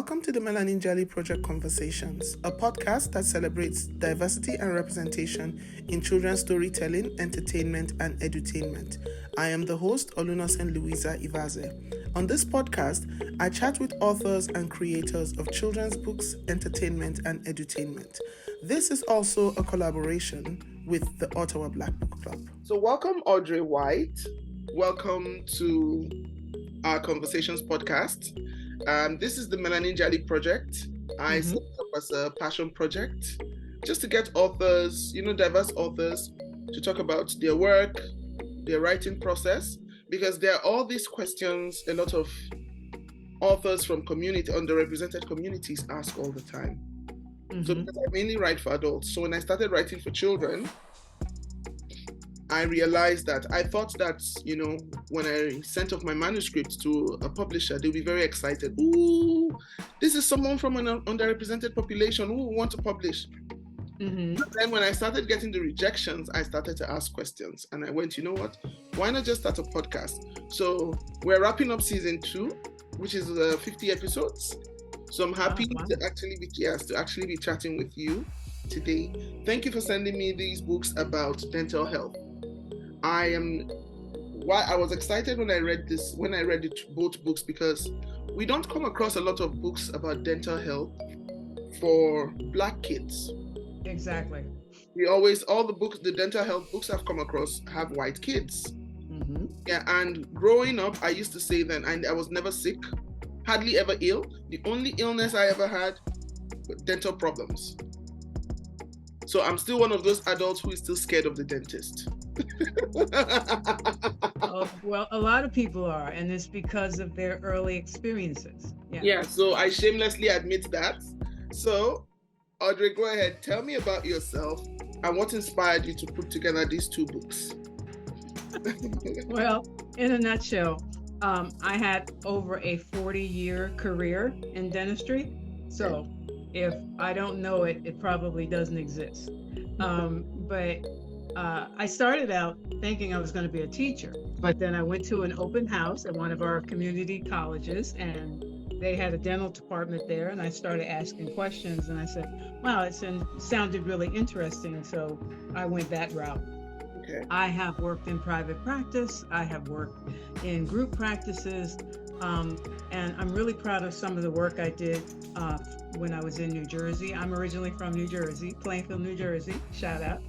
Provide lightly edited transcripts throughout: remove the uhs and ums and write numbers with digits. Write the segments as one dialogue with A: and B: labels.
A: Welcome to the Melanin Jelly Project Conversations, a podcast that celebrates diversity and representation in children's storytelling, entertainment, and edutainment. I am the host, Olunosen Louisa Ivaze. On this podcast, I chat with authors and creators of children's books, entertainment, and edutainment. This is also a collaboration with the Ottawa Black Book Club. So welcome, Audrey White. Welcome to our Conversations podcast. This is the Melanin Jelly Project. I set it up as a passion project just to get authors, diverse authors, to talk about their work, their writing process, because there are all these questions a lot of authors from underrepresented communities ask all the time. So because I mainly write for adults. So when I started writing for children, I realized that I thought that, when I sent off my manuscript to a publisher, they'll be very excited. Ooh, this is someone from an underrepresented population who want to publish. And then when I started getting the rejections, I started to ask questions. And I went, you know what? Why not just start a podcast? So we're wrapping up season 2, which is 50 episodes. So I'm happy to actually be chatting with you today. Thank you for sending me these books about dental health. I was excited when I read both books, because we don't come across a lot of books about dental health for Black kids.
B: Exactly.
A: The dental health books I've come across have white kids. Yeah, and growing up, I used to say then, and I was never sick, hardly ever ill. The only illness I ever had were dental problems. So I'm still one of those adults who is still scared of the dentist.
B: Well, a lot of people are, and it's because of their early experiences.
A: Yeah, so I shamelessly admit that. So, Audrey, go ahead. Tell me about yourself and what inspired you to put together these 2 books.
B: Well, in a nutshell, I had over a 40-year career in dentistry. So if I don't know it, it probably doesn't exist. But I started out thinking I was going to be a teacher, but then I went to an open house at one of our community colleges, and they had a dental department there, and I started asking questions, and I said, wow, it sounded really interesting, so I went that route. Okay. I have worked in private practice, I have worked in group practices, and I'm really proud of some of the work I did when I was in New Jersey. I'm originally from New Jersey, Plainfield, New Jersey, shout out.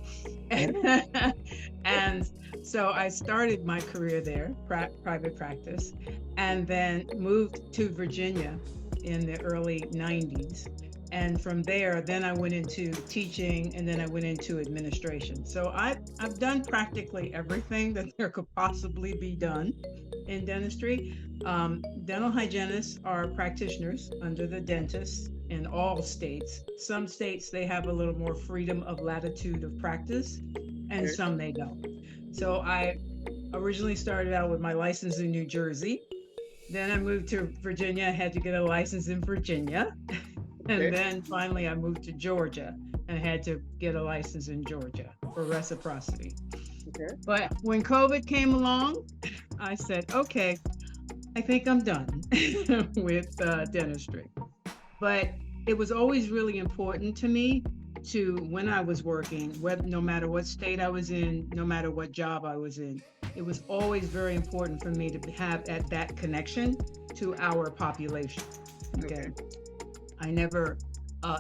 B: And so I started my career there, private practice, and then moved to Virginia in the early 90s. And from there, then I went into teaching, and then I went into administration. So I've done practically everything that there could possibly be done in dentistry. Dental hygienists are practitioners under the dentist in all states. Some states, they have a little more freedom of latitude of practice, and some they don't. So I originally started out with my license in New Jersey. Then I moved to Virginia, I had to get a license in Virginia. And then finally I moved to Georgia and had to get a license in Georgia for reciprocity. But when COVID came along, I said, okay, I think I'm done with dentistry. But it was always really important to me when I was working, no matter what state I was in, no matter what job I was in, it was always very important for me to have that connection to our population. Okay. I never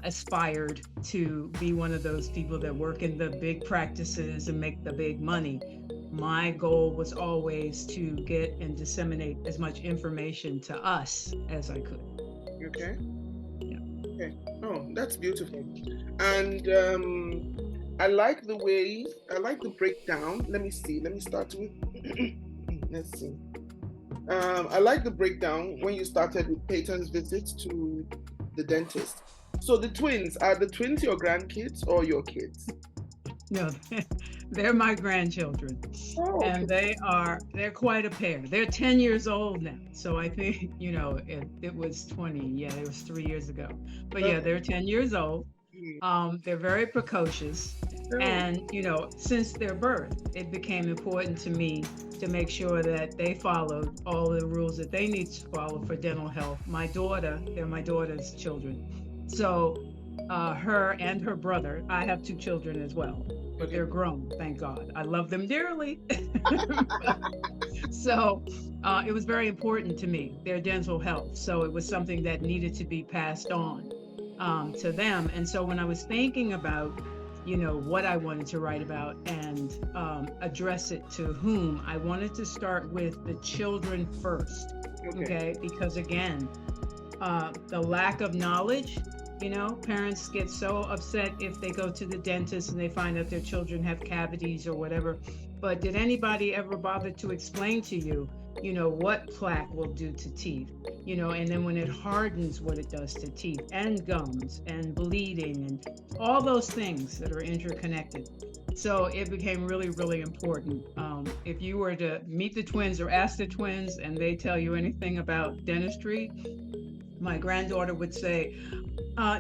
B: aspired to be one of those people that work in the big practices and make the big money. My goal was always to get and disseminate as much information to us as I could.
A: Okay. Yeah. Okay. Oh, that's beautiful. And I like the breakdown. Let me start with, let's see. I like the breakdown when you started with Peyton's visits to the dentist. So the twins, are the twins your grandkids or your kids?
B: No, they're my grandchildren. Oh, okay. And they're quite a pair. They're 10 years old now. So I think, it was 20. Yeah, it was 3 years ago. But yeah, they're 10 years old. They're very precocious. And, since their birth, it became important to me to make sure that they followed all the rules that they need to follow for dental health. They're my daughter's children. So her and her brother, I have 2 children as well, but they're grown, thank God. I love them dearly. So it was very important to me, their dental health. So it was something that needed to be passed on to them. And so when I was thinking about, what I wanted to write about and address it to whom, I wanted to start with the children first, okay? Because again, the lack of knowledge, parents get so upset if they go to the dentist and they find out their children have cavities or whatever. But did anybody ever bother to explain to you, what plaque will do to teeth, and then when it hardens, what it does to teeth and gums and bleeding and all those things that are interconnected. So it became really, really important. If you were to meet the twins or ask the twins and they tell you anything about dentistry, my granddaughter would say,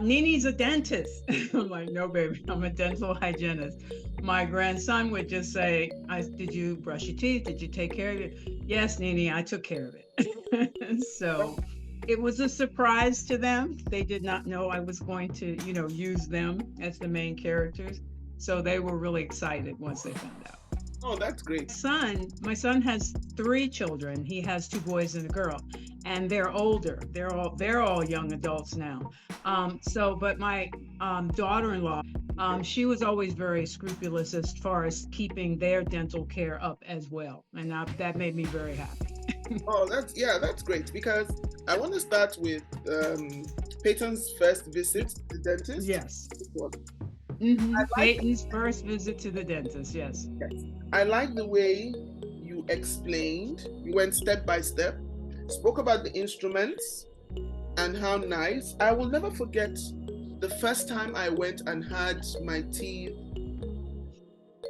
B: Nini's a dentist. I'm like, no, baby, I'm a dental hygienist. My grandson would just say, did you brush your teeth? Did you take care of it? Yes, Nini, I took care of it. So it was a surprise to them. They did not know I was going to, use them as the main characters. So they were really excited once they found out.
A: Oh, that's great.
B: My son has 3 children. He has 2 boys and a girl, and they're older. They're all young adults now. But my daughter-in-law, she was always very scrupulous as far as keeping their dental care up as well, and that made me very happy.
A: Oh, that's great, because I want to start with Peyton's first visit to the dentist.
B: Yes. Peyton's first visit to the dentist, yes.
A: I like the way you explained, you went step by step, spoke about the instruments and how nice. I will never forget the first time I went and had my teeth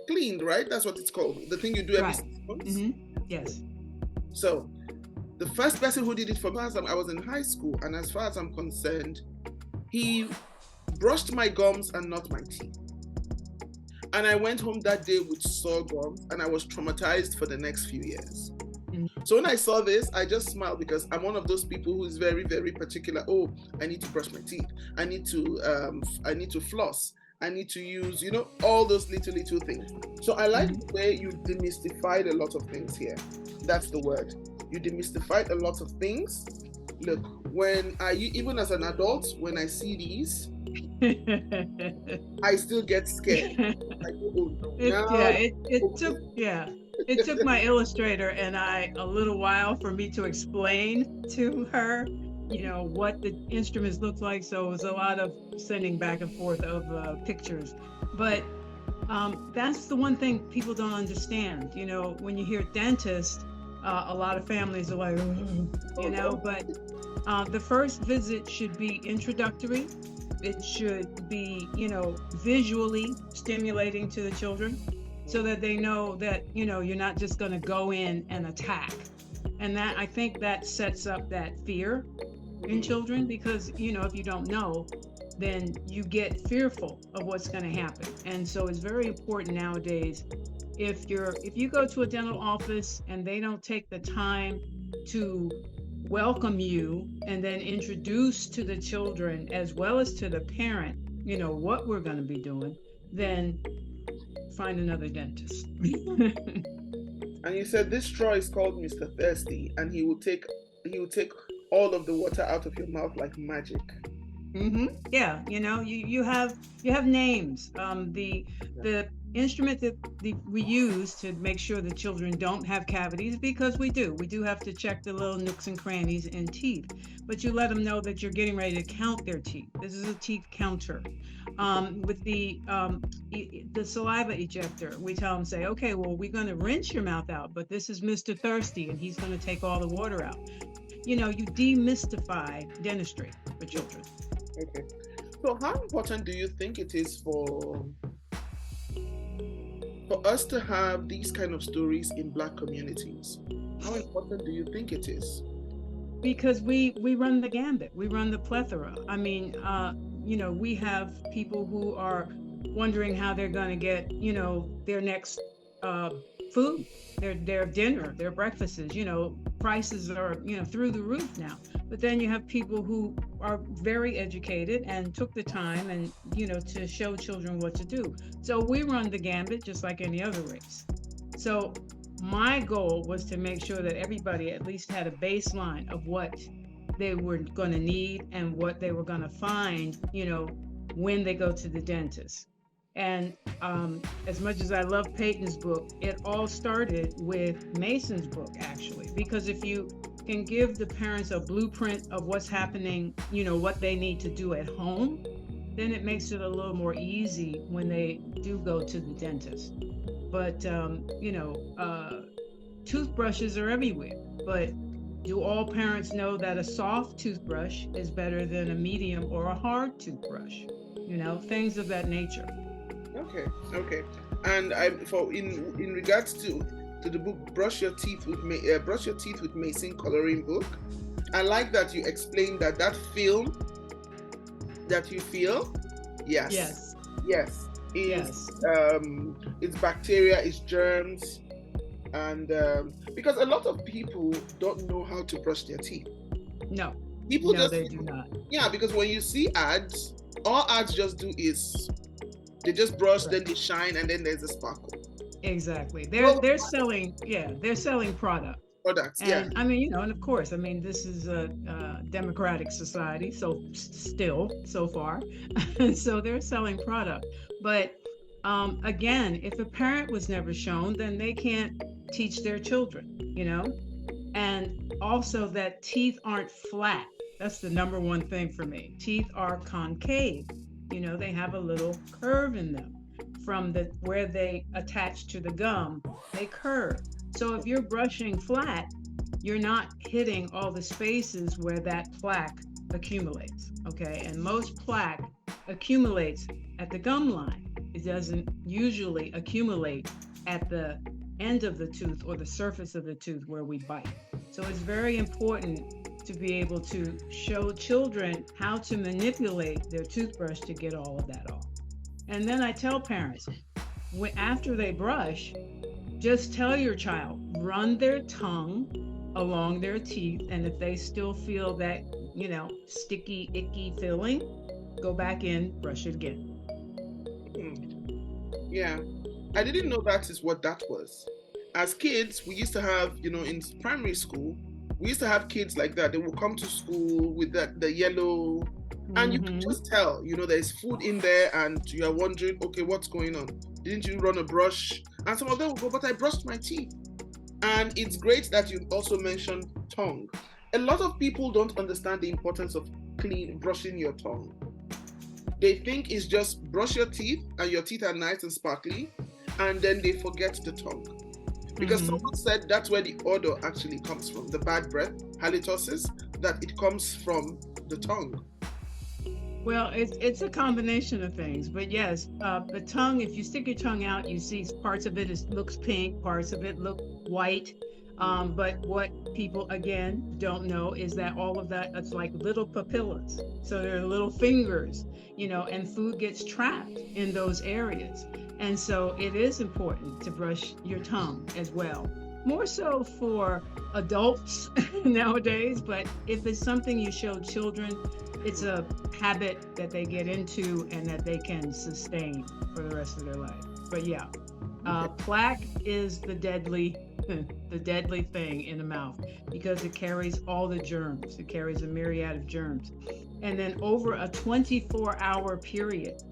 A: cleaned, right? That's what it's called. The thing you do every 6 months.
B: Yes.
A: So the first person who did it for me, I was in high school, and as far as I'm concerned, he brushed my gums and not my teeth. And I went home that day with sore gums, and I was traumatized for the next few years. So when I saw this, I just smiled, because I'm one of those people who is very, very particular. Oh, I need to brush my teeth. I need to floss. I need to use, all those little things. So I like the way you demystified a lot of things here. That's the word. You demystified a lot of things. Look, even as an adult, when I see these, I still get scared. Like,
B: it took my illustrator and I a little while for me to explain to her, what the instruments look like. So it was a lot of sending back and forth of pictures. But that's the one thing people don't understand. When you hear dentist, a lot of families are like, but the first visit should be introductory. It should be, visually stimulating to the children, so that they know that, you're not just going to go in and attack. And that, I think that sets up that fear in children, because, if you don't know, then you get fearful of what's going to happen. And so it's very important nowadays, if you go to a dental office and they don't take the time to welcome you and then introduce to the children as well as to the parent, what we're going to be doing, then find another dentist.
A: And you said this straw is called Mr. Thirsty, and he will take all of the water out of your mouth like magic.
B: Yeah, you have names. The instrument that we use to make sure the children don't have cavities, because we do have to check the little nooks and crannies in teeth, but you let them know that you're getting ready to count their teeth. This is a teeth counter. With the saliva ejector, we tell them, say, okay, well, we're going to rinse your mouth out, but this is Mr. Thirsty, and he's going to take all the water out. You demystify dentistry for children.
A: Okay. So how important do you think it is for us to have these kind of stories in Black communities? How important do you think it is?
B: Because we run the gambit, we run the plethora. I mean, we have people who are wondering how they're going to get, their next food, their dinner, their breakfasts. Prices are, through the roof now. But then you have people who are very educated and took the time and, to show children what to do. So we run the gambit just like any other race. So my goal was to make sure that everybody at least had a baseline of what they were going to need and what they were going to find, when they go to the dentist. And as much as I love Peyton's book, it all started with Mason's book, actually, because if you can give the parents a blueprint of what's happening, what they need to do at home, then it makes it a little more easy when they do go to the dentist. But, toothbrushes are everywhere. But do all parents know that a soft toothbrush is better than a medium or a hard toothbrush? Things of that nature.
A: Okay. And in regards to the book Brush Your Teeth with Mason coloring book, I like that you explained that film that you feel, yes, it's bacteria, it's germs, and because a lot of people don't know how to brush their teeth.
B: No, they do not.
A: Yeah, because when you see ads, all ads just do is they just brush, then they shine, and then there's a sparkle.
B: Exactly. They're selling products.
A: And
B: I mean, and of course, this is a democratic society, so still so far, so they're selling product. But again, if a parent was never shown, then they can't teach their children, and also that teeth aren't flat. That's the number one thing for me. Teeth are concave. They have a little curve in them. From where they attach to the gum, they curve. So if you're brushing flat, you're not hitting all the spaces where that plaque accumulates, okay? And most plaque accumulates at the gum line. It doesn't usually accumulate at the end of the tooth or the surface of the tooth where we bite. So it's very important to be able to show children how to manipulate their toothbrush to get all of that off. And then I tell parents, after they brush, just tell your child, run their tongue along their teeth, and if they still feel that, sticky, icky feeling, go back in, brush it again.
A: Yeah, I didn't know that is what that was. As kids, we used to have, in primary school, we used to have kids like that. They would come to school with the yellow, and you can just tell, there's food in there, and you are wondering, okay, what's going on? Didn't you run a brush? And some of them will go, but I brushed my teeth. And it's great that you also mentioned tongue. A lot of people don't understand the importance of brushing your tongue. They think it's just brush your teeth, and your teeth are nice and sparkly, and then they forget the tongue. Because someone said that's where the odor actually comes from, the bad breath, halitosis, that it comes from the tongue.
B: Well, it's a combination of things, but yes, the tongue, if you stick your tongue out, you see parts of it looks pink, parts of it look white. But what people, again, don't know is that all of that, it's like little papillas. So they're little fingers, and food gets trapped in those areas. And so it is important to brush your tongue as well. More so for adults nowadays, but if it's something you show children, it's a habit that they get into and that they can sustain for the rest of their life. But yeah, plaque is the deadly thing in the mouth because it carries all the germs. It carries a myriad of germs. And then over a 24-hour period,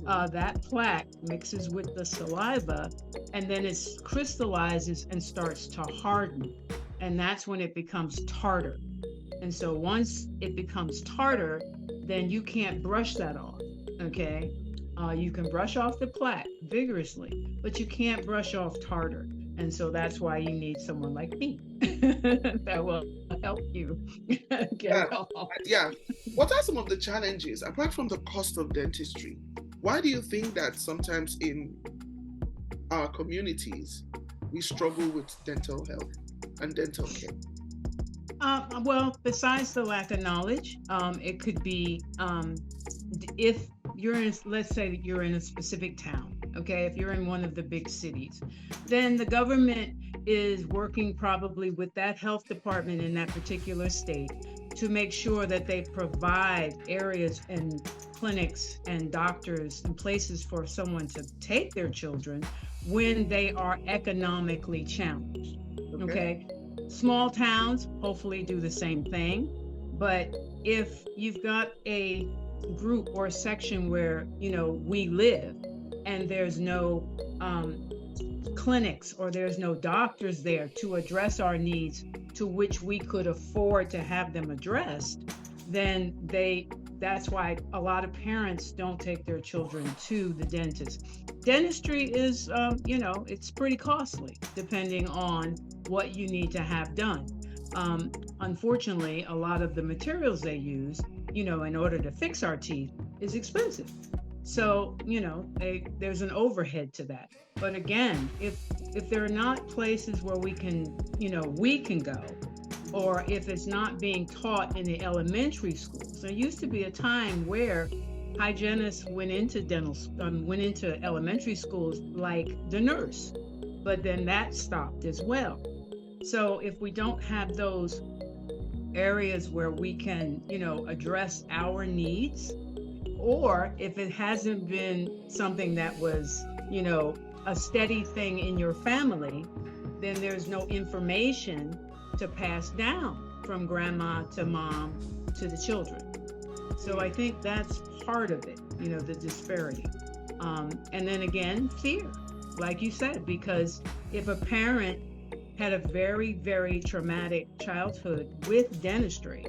B: that plaque mixes with the saliva, and then it crystallizes and starts to harden. And that's when it becomes tartar. And so once it becomes tartar, then you can't brush that off, okay? You can brush off the plaque vigorously, but you can't brush off tartar. And so that's why you need someone like me that will help you get it off.
A: Yeah. What are some of the challenges, apart from the cost of dentistry? Why do you think that sometimes in our communities, we struggle with dental health and dental care?
B: Well, besides the lack of knowledge, it could be if let's say that you're in a specific town, okay? If you're in one of the big cities, then the government is working probably with that health department in that particular state to make sure that they provide areas and clinics and doctors and places for someone to take their children when they are economically challenged, okay? Small towns hopefully do the same thing, but if you've got a group or a section where, we live and there's no clinics or there's no doctors there to address our needs to which we could afford to have them addressed, then that's why a lot of parents don't take their children to the dentist. Dentistry is, it's pretty costly depending on what you need to have done. Unfortunately, a lot of the materials they use, in order to fix our teeth is expensive. So, there's an overhead to that. But again, if there are not places where we can go, or if it's not being taught in the elementary schools, there used to be a time where hygienists went into elementary schools like the nurse, but then that stopped as well. So if we don't have those areas where we can, address our needs, or if it hasn't been something that was, a steady thing in your family, then there's no information to pass down from grandma to mom to the children. So I think that's part of it, the disparity. And then again, fear, like you said, because if a parent had a very, very traumatic childhood with dentistry,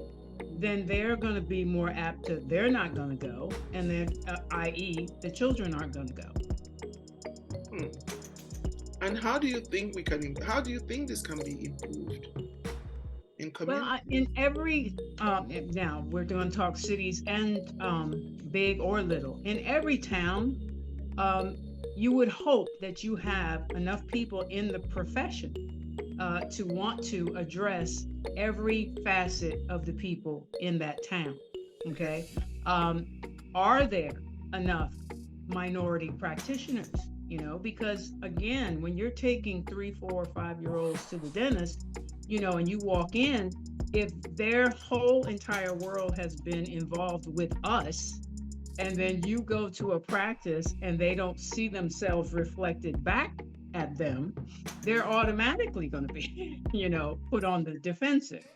B: then they're going to be more apt to, they're not going to go, and then, i.e., the children aren't going to go.
A: And how do you think this can be improved?
B: Well, in every, now we're going to talk cities and big or little. In every town, you would hope that you have enough people in the profession to want to address every facet of the people in that town, okay? Are there enough minority practitioners? Because again, when you're taking 3, 4, 5-year-olds to the dentist, and you walk in, if their whole entire world has been involved with us, and then you go to a practice and they don't see themselves reflected back at them, they're automatically going to be, put on the defensive.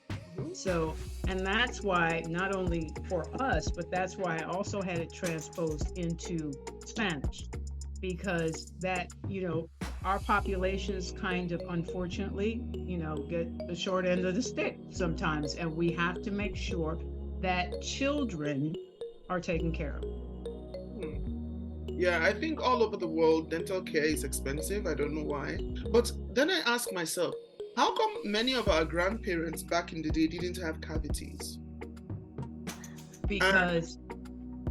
B: So, and that's why not only for us, but that's why I also had it transposed into Spanish, because that, our populations kind of, unfortunately, get the short end of the stick sometimes, and we have to make sure that children are taken care of.
A: Yeah, I think all over the world, dental care is expensive. I don't know why. But then I ask myself, how come many of our grandparents back in the day didn't have cavities?
B: Because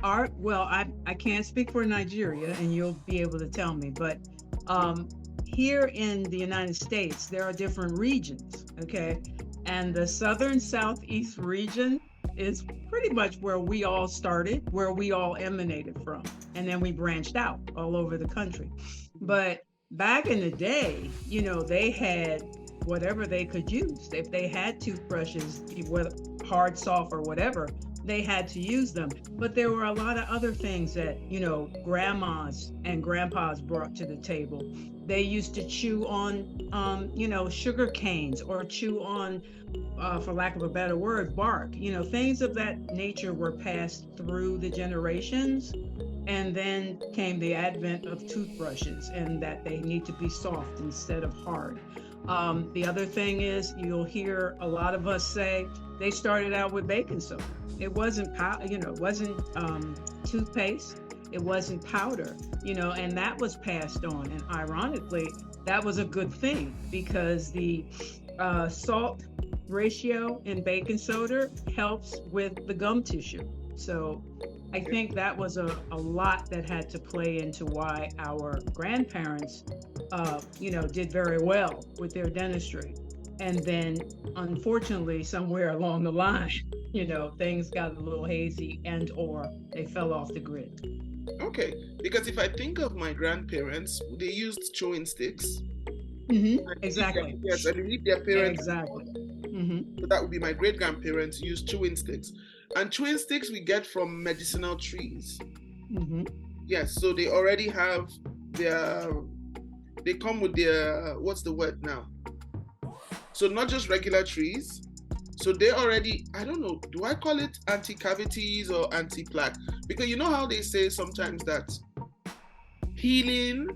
B: I can't speak for Nigeria, and you'll be able to tell me, but here in the United States, there are different regions, okay? And the southern southeast region is pretty much where we all started, where we all emanated from. And then we branched out all over the country. But back in the day, they had whatever they could use. If they had toothbrushes, whether hard, soft, or whatever, they had to use them. But there were a lot of other things that, grandmas and grandpas brought to the table. They used to chew on, sugar canes, or chew on, for lack of a better word, bark. Things of that nature were passed through the generations. And then came the advent of toothbrushes, and that they need to be soft instead of hard. The other thing is, you'll hear a lot of us say they started out with baking soda. It wasn't, it wasn't toothpaste. It wasn't powder, and that was passed on. And ironically, that was a good thing, because the salt ratio in baking soda helps with the gum tissue. So I think that was a lot that had to play into why our grandparents, did very well with their dentistry. And then, unfortunately, somewhere along the line, things got a little hazy, and or they fell off the grid.
A: Okay, because if I think of my grandparents, they used chewing sticks.
B: Exactly.
A: Yes, I believe their parents.
B: Exactly.
A: So that would be my great grandparents used chewing sticks, and chewing sticks we get from medicinal trees. Yes, so they already have they come with their, what's the word now? So not just regular trees. So they already, I don't know, do I call it anti-cavities or anti-plaque? Because you know how they say sometimes that healing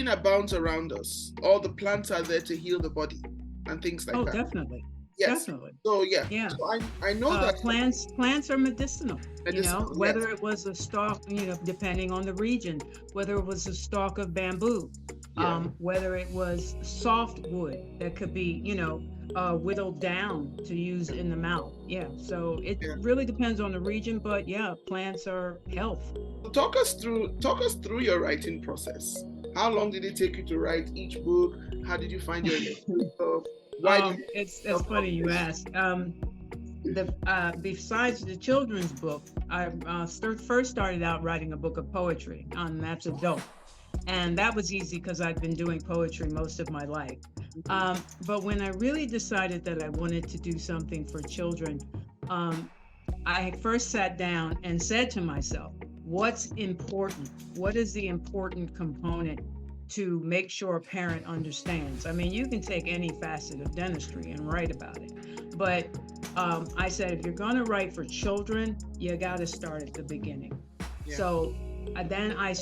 A: abounds around us. All the plants are there to heal the body and things like that.
B: Oh, definitely.
A: Yes.
B: Definitely.
A: So yeah. So I know that
B: plants are medicinal. You know, whether
A: yes.
B: it was a stalk, you know, depending on the region, whether it was a stalk of bamboo, whether it was soft wood that could be, you know, whittled down to use in the mouth. Yeah. So it really depends on the region, but yeah, plants are health.
A: Talk us through your writing process. How long did it take you to write each book? How did you find your stuff?
B: It's funny you ask. Besides the children's book, I first started out writing a book of poetry, that's adult. And that was easy because I'd been doing poetry most of my life. But when I really decided that I wanted to do something for children, I first sat down and said to myself, what's important? What is the important component to make sure a parent understands? I mean, you can take any facet of dentistry and write about it. But I said, if you're going to write for children, you got to start at the beginning. Yeah. So then I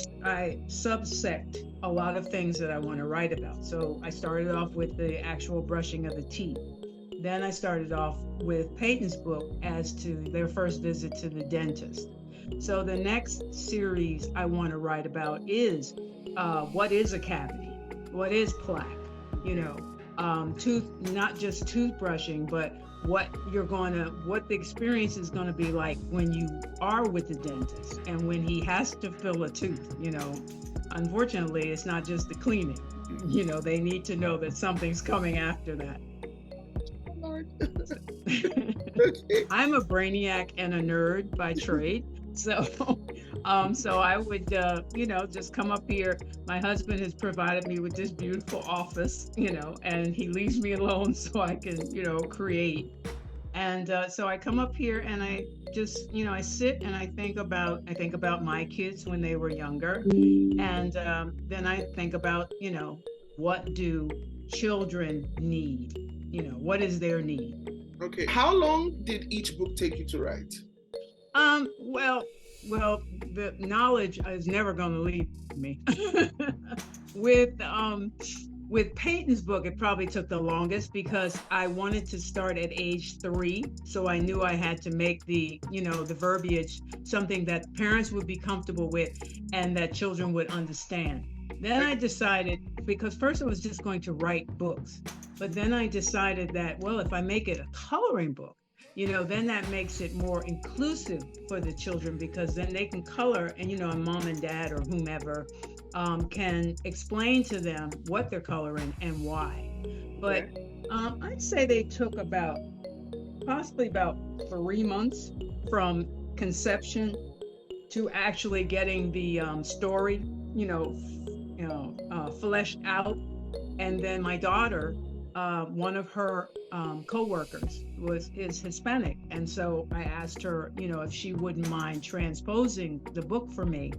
B: subsect a lot of things that I want to write about. So I started off with the actual brushing of the teeth. Then I started off with Peyton's book as to their first visit to the dentist. So the next series I want to write about is what is a cavity? What is plaque? You know, not just toothbrushing, but what the experience is going to be like when you are with the dentist and when he has to fill a tooth. You know, unfortunately, it's not just the cleaning. You know, they need to know that something's coming after that. I'm a brainiac and a nerd by trade. So I would, just come up here. My husband has provided me with this beautiful office, and he leaves me alone so I can, create. And so I come up here and I just, I sit and I think about my kids when they were younger. And then I think about, what do children need? What is their need?
A: Okay. How long did each book take you to write?
B: Well, the knowledge is never going to leave me. With Peyton's book, it probably took the longest because I wanted to start at age 3. So I knew I had to make the verbiage something that parents would be comfortable with and that children would understand. Then I decided, because first I was just going to write books, but then I decided that, well, if I make it a coloring book, then that makes it more inclusive for the children, because then they can color and, mom and dad or whomever can explain to them what they're coloring and why. But I'd say they took possibly about 3 months from conception to actually getting the story, fleshed out. And then my daughter, one of her co-workers is Hispanic, and so I asked her, if she wouldn't mind transposing the book for me,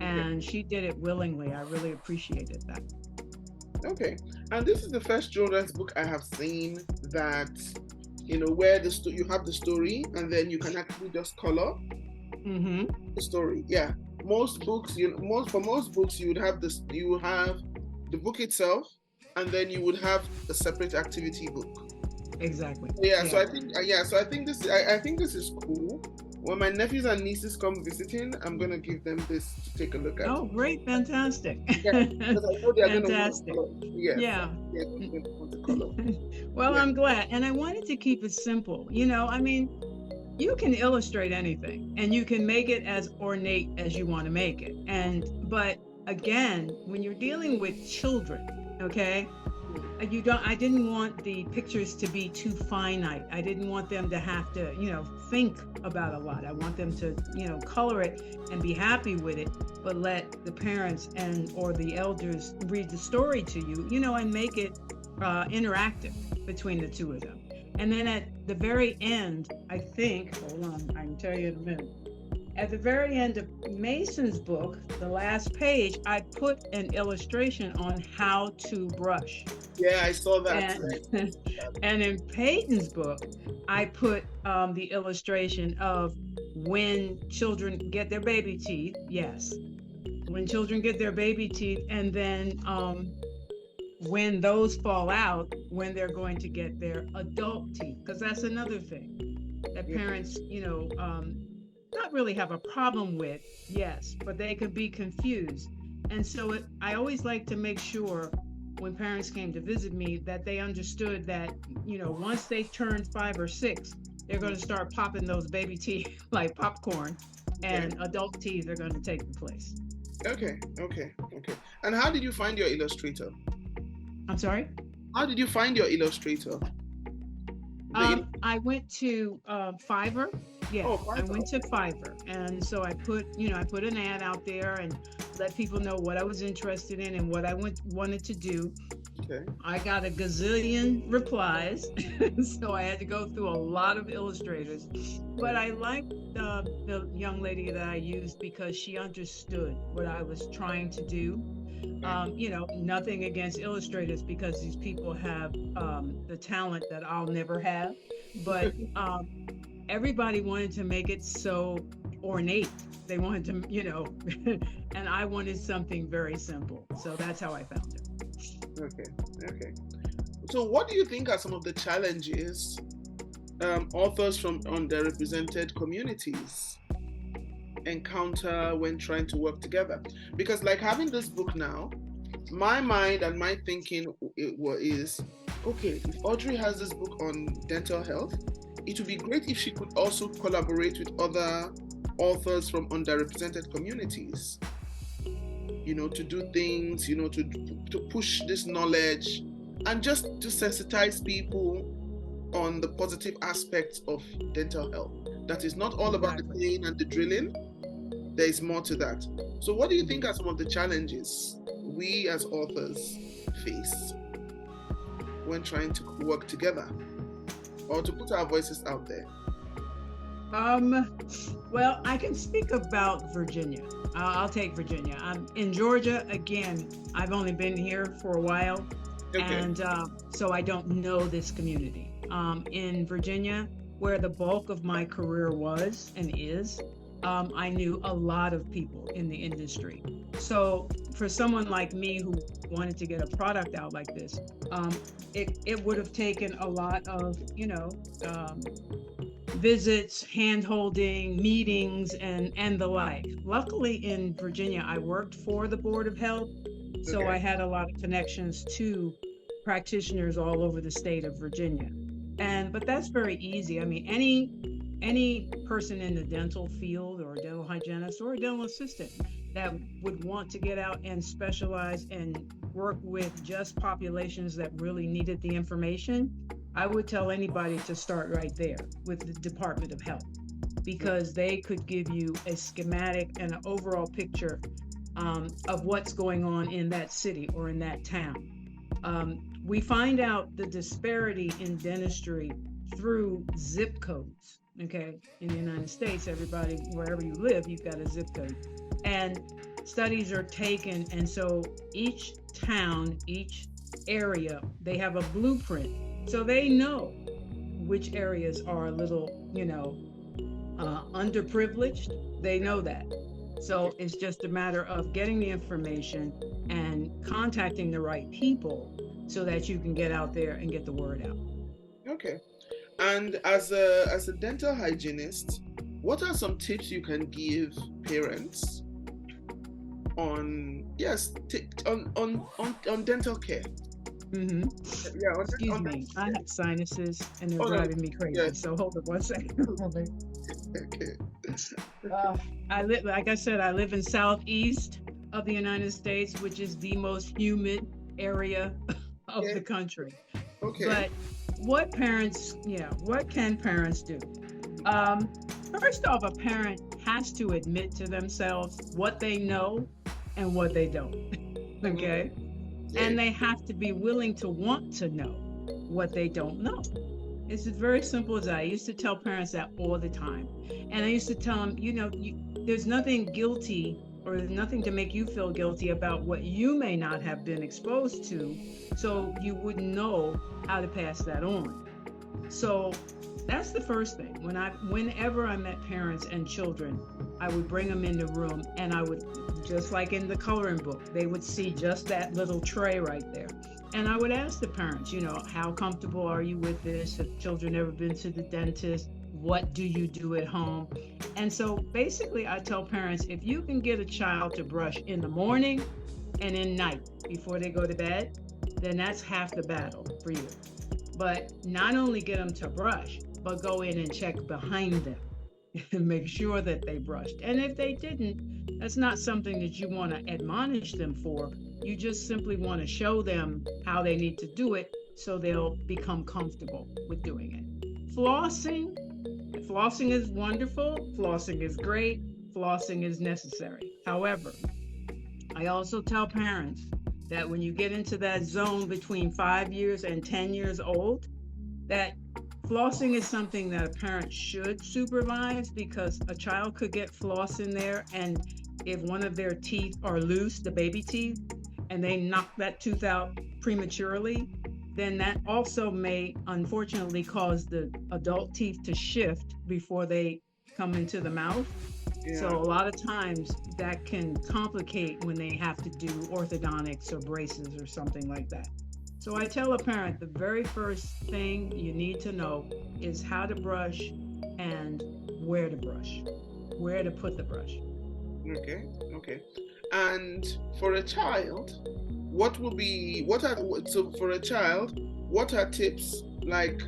B: and she did it willingly. I really appreciated that.
A: Okay, and this is the first children's book I have seen that, where you have the story and then you can actually just color the story. Yeah, most books, for most books, you would have the book itself, and then you would have a separate activity book.
B: Exactly.
A: Yeah. So I think this is cool. When my nephews and nieces come visiting, I'm gonna give them this to take a look at.
B: Oh, great! Fantastic.
A: Yeah, because I know they're
B: fantastic.
A: Gonna want to color.
B: Yeah.
A: They're gonna want to color.
B: Well, yeah. I'm glad, and I wanted to keep it simple. You can illustrate anything, and you can make it as ornate as you want to make it. But again, when you're dealing with children, okay, I didn't want the pictures to be too finite. I didn't want them to have to, think about a lot. I want them to, color it and be happy with it, but let the parents or the elders read the story to you, and make it interactive between the two of them. And then at the very end, I think, hold on, I can tell you in a minute. At the very end of Mason's book, the last page, I put an illustration on how to brush.
A: Yeah, I saw that.
B: And in Peyton's book, I put the illustration of when children get their baby teeth. Yes, when children get their baby teeth, and then when those fall out, when they're going to get their adult teeth, because that's another thing that parents, not really have a problem with, yes, but they could be confused. And so I always like to make sure when parents came to visit me that they understood that, once they turned 5 or 6, they're going to start popping those baby teeth like popcorn, and adult teeth are going to take the place.
A: Okay. And how did you find your illustrator?
B: I'm sorry?
A: How did you find your illustrator?
B: I went to Fiverr. Yeah, I went to Fiverr, and so I put an ad out there and let people know what I was interested in and what I wanted to do. Okay. I got a gazillion replies, so I had to go through a lot of illustrators. But I liked the young lady that I used because she understood what I was trying to do. Nothing against illustrators, because these people have the talent that I'll never have, but everybody wanted to make it so ornate. They wanted to, and I wanted something very simple. So that's how I found it.
A: Okay. So what do you think are some of the challenges authors from underrepresented communities encounter when trying to work together? Because like having this book now, my mind and my thinking is, okay, if Audrey has this book on dental health, it would be great if she could also collaborate with other authors from underrepresented communities, to do things, to push this knowledge and just to sensitize people on the positive aspects of dental health. That is not all about the pain and the drilling. There is more to that. So what do you think are some of the challenges we as authors face when trying to work together or to put our voices out there?
B: Well, I can speak about Virginia. I'll take Virginia. I'm in Georgia. Again, I've only been here for a while, and so I don't know this community. In Virginia, where the bulk of my career was and is, I knew a lot of people in the industry. So for someone like me who wanted to get a product out like this, it would have taken a lot of, visits, hand-holding, meetings, and the like. Luckily in Virginia, I worked for the Board of Health, so I had a lot of connections to practitioners all over the state of Virginia. But that's very easy. I mean, any person in the dental field or a dental hygienist or a dental assistant that would want to get out and specialize and work with just populations that really needed the information, I would tell anybody to start right there with the Department of Health, because they could give you a schematic and an overall picture of what's going on in that city or in that town. We find out the disparity in dentistry through zip codes. Okay, in the United States, everybody, wherever you live, you've got a zip code. And studies are taken, and so each town, each area, they have a blueprint. So they know which areas are a little, underprivileged. They know that. So it's just a matter of getting the information and contacting the right people so that you can get out there and get the word out.
A: Okay. And as a dental hygienist, what are some tips you can give parents on dental care?
B: Mm-hmm.
A: Yeah.
B: Excuse me. I have sinuses and they're driving me crazy. Yeah. So hold on one second.
A: Okay.
B: I live in southeast of the United States, which is the most humid area of the country.
A: Okay.
B: But what can parents do? First off, a parent has to admit to themselves what they know and what they don't. Okay? And they have to be willing to want to know what they don't know. It's as very simple as that. I used to tell parents that all the time. And I used to tell them, there's nothing guilty or there's nothing to make you feel guilty about what you may not have been exposed to, so you wouldn't know how to pass that on. So that's the first thing. Whenever I met parents and children, I would bring them in the room and I would, just like in the coloring book, they would see just that little tray right there. And I would ask the parents, how comfortable are you with this? Have children ever been to the dentist? What do you do at home? And so basically I tell parents, if you can get a child to brush in the morning and in night before they go to bed, then that's half the battle for you. But not only get them to brush, but go in and check behind them and make sure that they brushed. And if they didn't, that's not something that you want to admonish them for. You just simply want to show them how they need to do it so they'll become comfortable with doing it. Flossing is wonderful. Flossing is great. Flossing is necessary. However, I also tell parents that when you get into that zone between 5 years and 10 years old, that flossing is something that a parent should supervise, because a child could get floss in there, and if one of their teeth are loose, the baby teeth, and they knock that tooth out prematurely, then that also may unfortunately cause the adult teeth to shift before they come into the mouth. Yeah. So a lot of times that can complicate when they have to do orthodontics or braces or something like that. So I tell a parent the very first thing you need to know is how to brush and where to brush, where to put the brush.
A: Okay. And for a child, what are tips like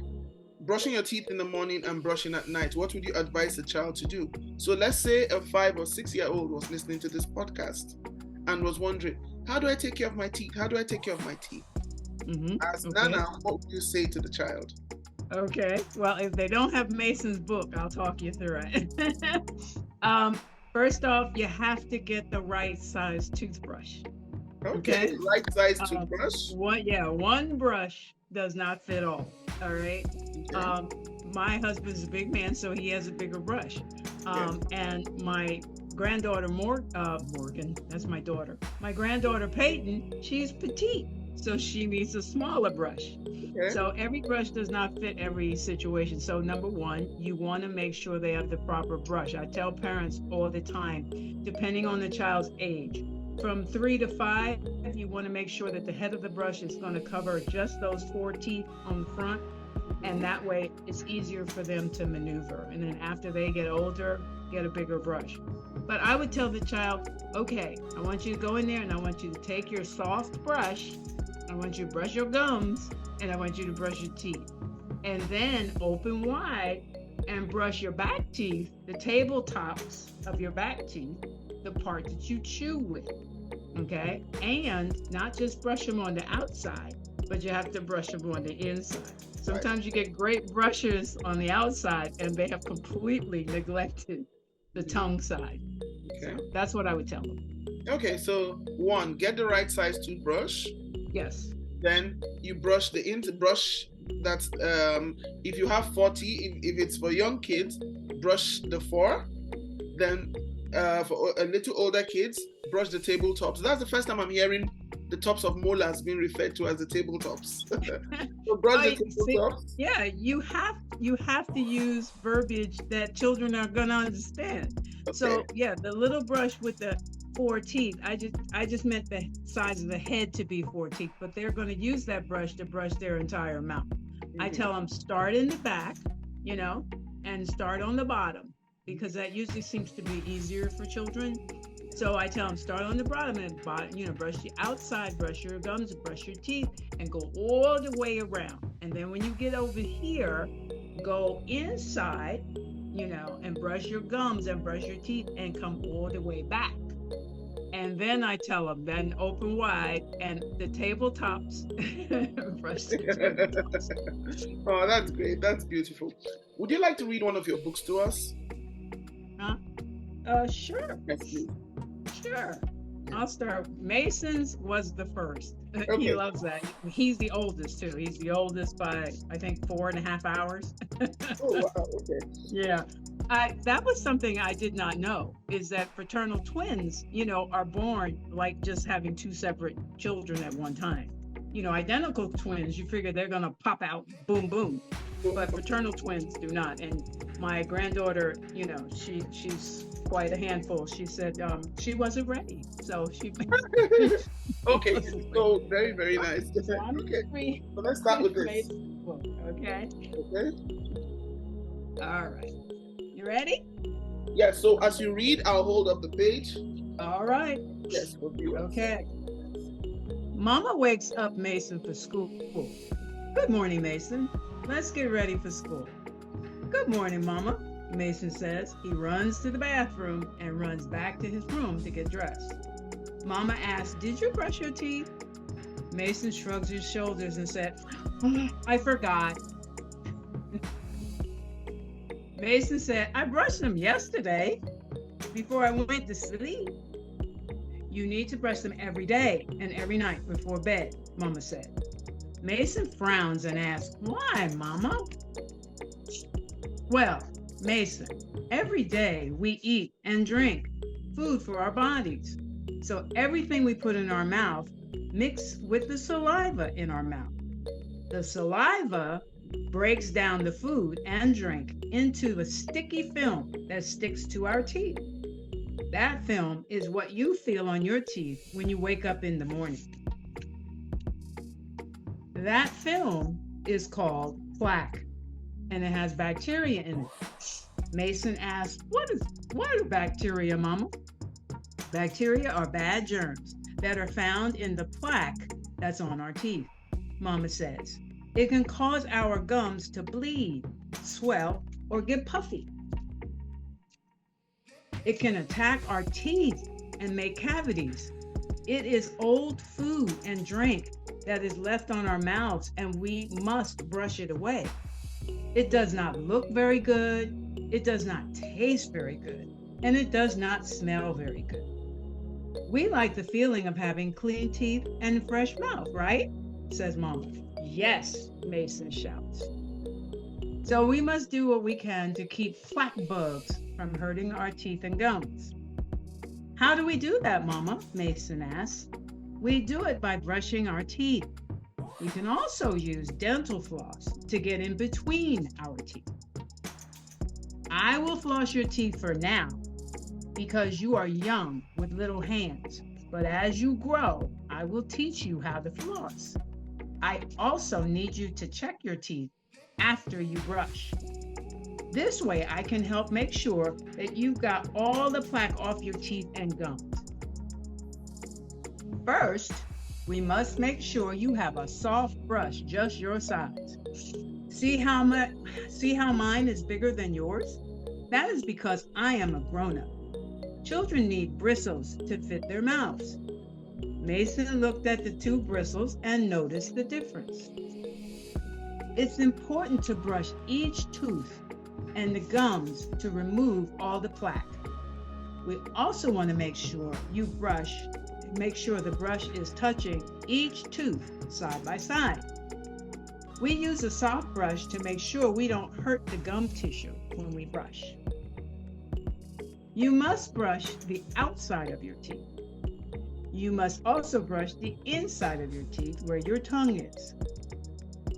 A: brushing your teeth in the morning and brushing at night? What would you advise a child to do? So let's say a 5 or 6 year old was listening to this podcast and was wondering, how do I take care of my teeth? Mm-hmm. As Nana, what would you say to the child?
B: Okay, well, if they don't have Mason's book, I'll talk you through it. First off, you have to get the right size toothbrush.
A: Okay. Right size toothbrush?
B: One brush does not fit all right? Okay. My husband's a big man, so he has a bigger brush. And my granddaughter, Morgan, that's my daughter. My granddaughter, Peyton, she's petite, so she needs a smaller brush. Okay. So every brush does not fit every situation. So number one, you want to make sure they have the proper brush. I tell parents all the time, depending on the child's age, from 3 to 5, you want to make sure that the head of the brush is going to cover just those 4 teeth on the front, and that way it's easier for them to maneuver. And then after they get older, get a bigger brush. But I would tell the child, okay, I want you to go in there and I want you to take your soft brush, I want you to brush your gums, and I want you to brush your teeth. And then open wide and brush your back teeth, the tabletops of your back teeth, the part that you chew with, okay? And not just brush them on the outside, but you have to brush them on the inside. Sometimes you get great brushers on the outside and they have completely neglected the tongue side. Okay. So that's what I would tell them.
A: Okay, so 1, get the right size toothbrush.
B: Yes.
A: Then you brush the brush. That's if you have 40, if it's for young kids, brush the 4. Then for a little older kids, brush the tabletops. That's the first time I'm hearing the tops of molars being referred to as the tabletops. So brush the tabletops.
B: Yeah, you have to use verbiage that children are gonna understand. Okay. So yeah, the little brush with the 4 teeth. I just meant the size of the head to be 4 teeth, but they're going to use that brush to brush their entire mouth. Mm-hmm. I tell them start in the back, and start on the bottom, because that usually seems to be easier for children. So I tell them start on the bottom and brush the outside, brush your gums, brush your teeth, and go all the way around. And then when you get over here, go inside, and brush your gums and brush your teeth and come all the way back. And then I tell them, then open wide and the tabletops. Brush the tabletops.
A: Oh, that's great. That's beautiful. Would you like to read one of your books to us?
B: Sure.
A: Yes, please.
B: Sure. I'll start. Mason's was the first.
A: Okay.
B: He loves that. He's the oldest too. He's the oldest by, I think, 4.5 hours.
A: Oh, wow. Okay.
B: Yeah. That was something I did not know, is that fraternal twins, are born like just having two separate children at one time. Identical twins, you figure they're going to pop out, boom, boom. But fraternal twins do not. And my granddaughter, she's quite a handful. She said she wasn't ready. So she...
A: Okay, so very, very nice. Okay, so let's start with this.
B: Okay.
A: Okay.
B: All right. You ready?
A: Yes, so as you read, I'll hold up the page.
B: All right.
A: Yes, we'll be right.
B: Okay. Mama wakes up Mason for school. Good morning, Mason. Let's get ready for school. Good morning, Mama, Mason says. He runs to the bathroom and runs back to his room to get dressed. Mama asks, did you brush your teeth? Mason shrugs his shoulders and said, I forgot. Mason said, I brushed them yesterday before I went to sleep. You need to brush them every day and every night before bed, Mama said. Mason frowns and asks, why, Mama? Well, Mason, every day we eat and drink food for our bodies. So everything we put in our mouth mixes with the saliva in our mouth. The saliva breaks down the food and drink into a sticky film that sticks to our teeth. That film is what you feel on your teeth when you wake up in the morning. That film is called plaque, and it has bacteria in it. Mason asks, what are bacteria, Mama? Bacteria are bad germs that are found in the plaque that's on our teeth, Mama says. It can cause our gums to bleed, swell, or get puffy. It can attack our teeth and make cavities. It is old food and drink that is left on our mouths, and we must brush it away. It does not look very good, it does not taste very good, and it does not smell very good. We like the feeling of having clean teeth and fresh mouth, right? Says Mama. Yes, Mason shouts. So we must do what we can to keep plaque bugs from hurting our teeth and gums. How do we do that, Mama? Mason asks. We do it by brushing our teeth. We can also use dental floss to get in between our teeth. I will floss your teeth for now because you are young with little hands. But as you grow, I will teach you how to floss. I also need you to check your teeth after you brush. This way I can help make sure that you've got all the plaque off your teeth and gums. First, we must make sure you have a soft brush just your size. See how mine is bigger than yours? That is because I am a grown-up. Children need bristles to fit their mouths. Mason looked at the two bristles and noticed the difference. It's important to brush each tooth and the gums to remove all the plaque. We also want to make sure the brush is touching each tooth side by side. We use a soft brush to make sure we don't hurt the gum tissue when we brush. You must brush the outside of your teeth. You must also brush the inside of your teeth where your tongue is.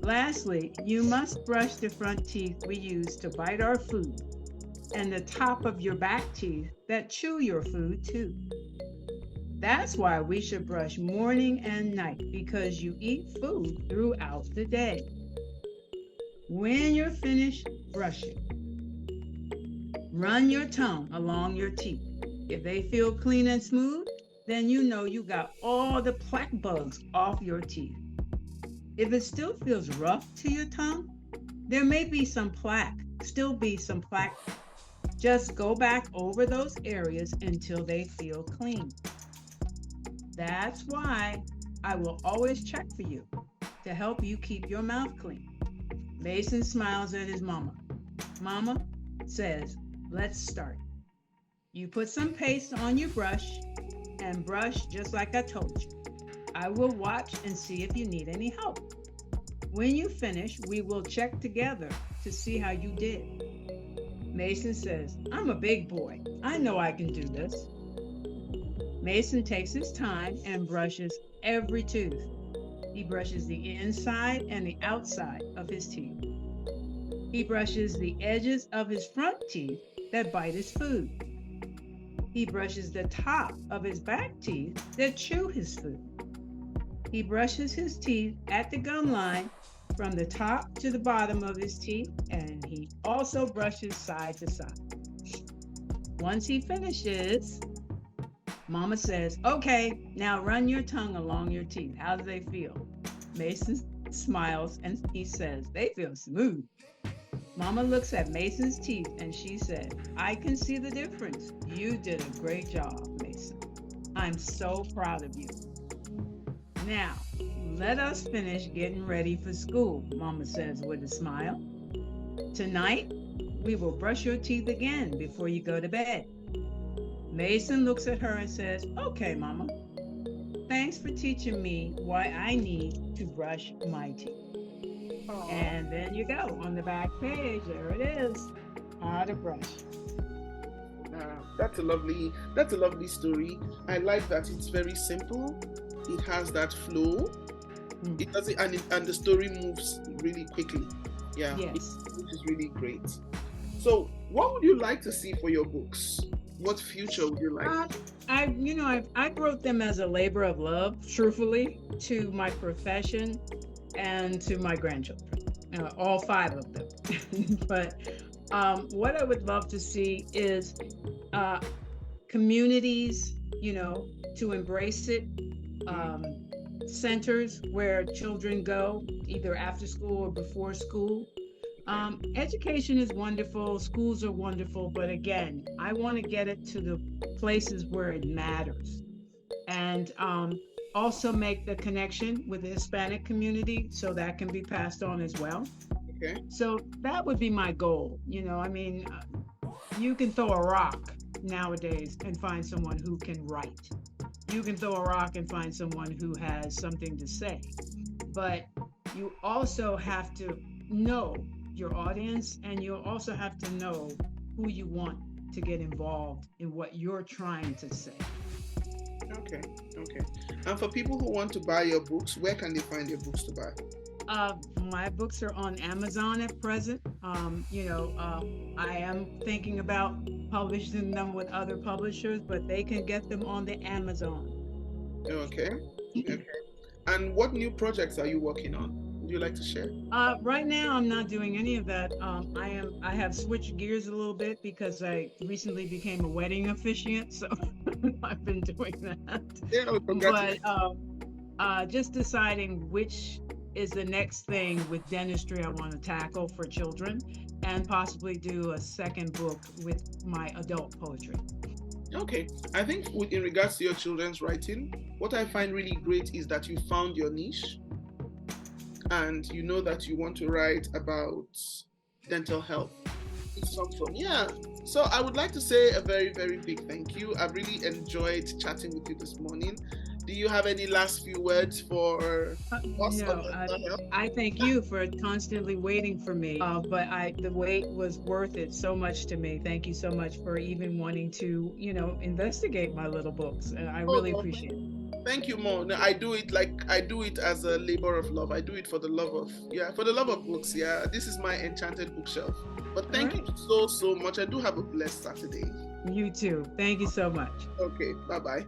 B: Lastly, you must brush the front teeth we use to bite our food and the top of your back teeth that chew your food too. That's why we should brush morning and night, because you eat food throughout the day. When you're finished brushing, run your tongue along your teeth. If they feel clean and smooth, then you know you got all the plaque bugs off your teeth. If it still feels rough to your tongue, there may be some plaque, Just go back over those areas until they feel clean. That's why I will always check for you to help you keep your mouth clean. Mason smiles at his mama. Mama says, let's start. You put some paste on your brush and brush just like I told you. I will watch and see if you need any help. When you finish, we will check together to see how you did. Mason says, I'm a big boy. I know I can do this. Mason takes his time and brushes every tooth. He brushes the inside and the outside of his teeth. He brushes the edges of his front teeth that bite his food. He brushes the top of his back teeth that chew his food. He brushes his teeth at the gum line from the top to the bottom of his teeth, and he also brushes side to side. Once he finishes, Mama says, okay, now run your tongue along your teeth. How do they feel? Mason smiles and he says, they feel smooth. Mama looks at Mason's teeth and she said, I can see the difference. You did a great job, Mason. I'm so proud of you. Now, let us finish getting ready for school, Mama says with a smile. Tonight, we will brush your teeth again before you go to bed. Mason looks at her and says, okay, Mama. Thanks for teaching me why I need to brush my teeth. Aww. And then you go on the back page. There it is. How to brush.
A: That's a lovely story. I like that it's very simple. It has that flow. It doesn't, and the story moves really quickly. Yeah,
B: yes,
A: which is really great. So, what would you like to see for your books? What future would you like?
B: I wrote them as a labor of love, truthfully, to my profession and to my grandchildren, all 5 of them. But what I would love to see is communities, to embrace it, centers where children go, either after school or before school. Education is wonderful, schools are wonderful, but again, I want to get it to the places where it matters. And also make the connection with the Hispanic community so that can be passed on as well.
A: Okay.
B: So that would be my goal. You can throw a rock nowadays and find someone who can write. You can throw a rock and find someone who has something to say. But you also have to know your audience, and you also have to know who you want to get involved in what you're trying to say.
A: Okay. And for people who want to buy your books, where can they find your books to buy?
B: My books are on Amazon at present. I am thinking about publishing them with other publishers, but they can get them on the Amazon.
A: Okay. And what new projects are you working on? Would you like to share?
B: Right now, I'm not doing any of that. I have switched gears a little bit because I recently became a wedding officiant, so I've been doing that.
A: Yeah,
B: but just deciding which is the next thing with dentistry I want to tackle for children, and possibly do a second book with my adult poetry.
A: Okay, I think in regards to your children's writing, what I find really great is that you found your niche, and you know that you want to write about dental health. So I would like to say a very, very big thank you. I've really enjoyed chatting with you this morning. Do you have any last few words for us?
B: I thank you for constantly waiting for me. But the wait was worth it so much to me. Thank you so much for even wanting to, investigate my little books. I really appreciate it.
A: Thank you, Mo. No, I do it as a labor of love. I do it for the love of books. Yeah, this is my enchanted bookshelf. But thank you so much. I do have a blessed Saturday.
B: You too. Thank you so much.
A: Okay, bye-bye.